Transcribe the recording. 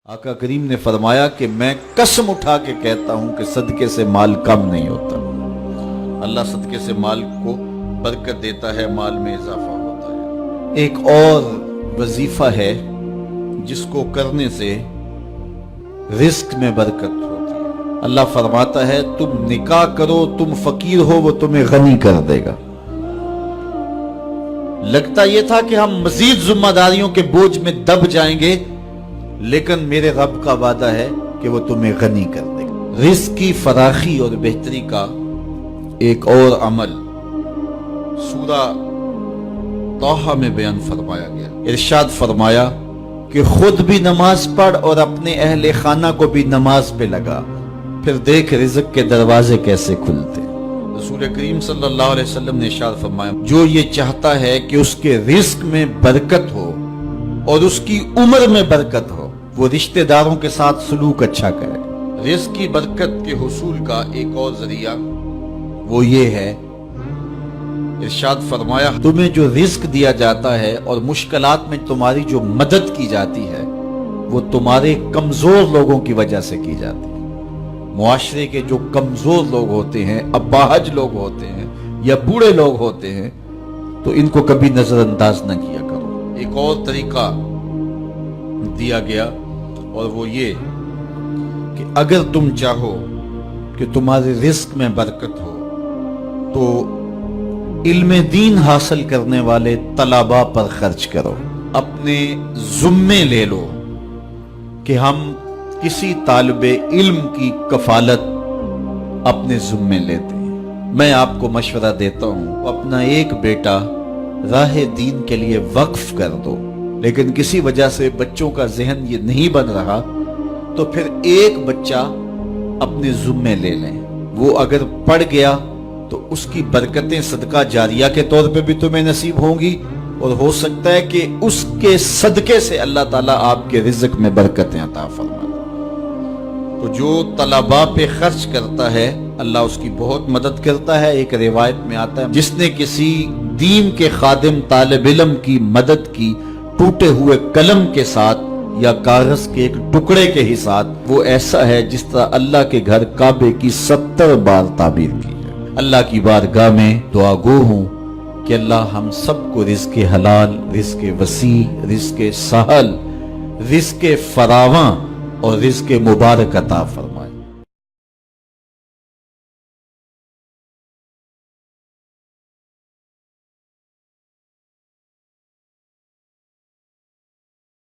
आका करीम ने फरमाया कि मैं कसम उठा के कहता हूं कि सदके से माल कम नहीं होता। अल्लाह सदके से माल को बरकत देता है, माल में इजाफा होता है। एक और वजीफा है जिसको करने से रिस्क में बरकत होती है। अल्लाह फरमाता है तुम निकाह करो, तुम फकीर हो, वो तुम्हें गनी कर देगा। लगता यह था कि हम मजीद जिम्मेदारियों के बोझ में दब जाएंगे, लेकिन मेरे रब का वादा है कि वो तुम्हें गनी कर देगा। रिस्क की फराखी और बेहतरी का एक और अमल सूरा तौहा में बयान फरमाया गया। इरशाद फरमाया कि खुद भी नमाज पढ़ और अपने अहले खाना को भी नमाज पे लगा, फिर देख रिज़्क के दरवाजे कैसे खुलते। रसूल करीम सल्लल्लाहु अलैहि वसल्लम ने इरशाद फरमाया, जो ये चाहता है कि उसके रिस्क में बरकत हो और उसकी उम्र में बरकत हो, वो रिश्तेदारों के साथ सलूक अच्छा करे। रिस्क की बरकत के हुसूल का एक और जरिया वो ये है, इरशाद फरमाया तुम्हें जो रिस्क दिया जाता है और मुश्किलात में तुम्हारी जो मदद की जाती है वो तुम्हारे कमजोर लोगों की वजह से की जाती है। मुआशरे के जो कमजोर लोग होते हैं, अपाहज लोग होते हैं या बूढ़े लोग होते हैं, तो इनको कभी नजरअंदाज न किया करो। एक और तरीका दिया गया और वो ये कि अगर तुम चाहो कि तुम्हारे रिस्क में बरकत हो तो इल्म दीन हासिल करने वाले तलबा पर खर्च करो। अपने जुम्मे ले लो कि हम किसी तालिबे इल्म की कफालत अपने जुम्मे लेते हैं। मैं आपको मशवरा देता हूं, अपना एक बेटा राह दीन के लिए वक्फ कर दो, लेकिन किसी वजह से बच्चों का जहन ये नहीं बन रहा तो फिर एक बच्चा अपने जुम्मे ले लें। वो अगर पढ़ गया तो उसकी बरकतें सदका जारिया के तौर पे भी तुम्हें नसीब होंगी और हो सकता है कि उसके सदके से अल्लाह ताला आपके रिज़्क में बरकतें अता फरमा। तो जो तलबा पे खर्च करता है अल्लाह उसकी बहुत मदद करता है। एक रिवायत में आता है जिसने किसी दीन के खादिम तालिब इल्म की मदद की टूटे हुए कलम के साथ या कागज के एक टुकड़े के ही साथ, वो ऐसा है जिस तरह अल्लाह के घर काबे की 70 बार ताबीर की है। अल्लाह की बारगाह में दुआ गो हूं कि अल्लाह हम सबको रिज़्क़ हलाल, रिज़्क़ वसी, रिज़्क़ सहल, रिज़्क़ फरावां और रिज़्क़ मुबारक अता फरमाए।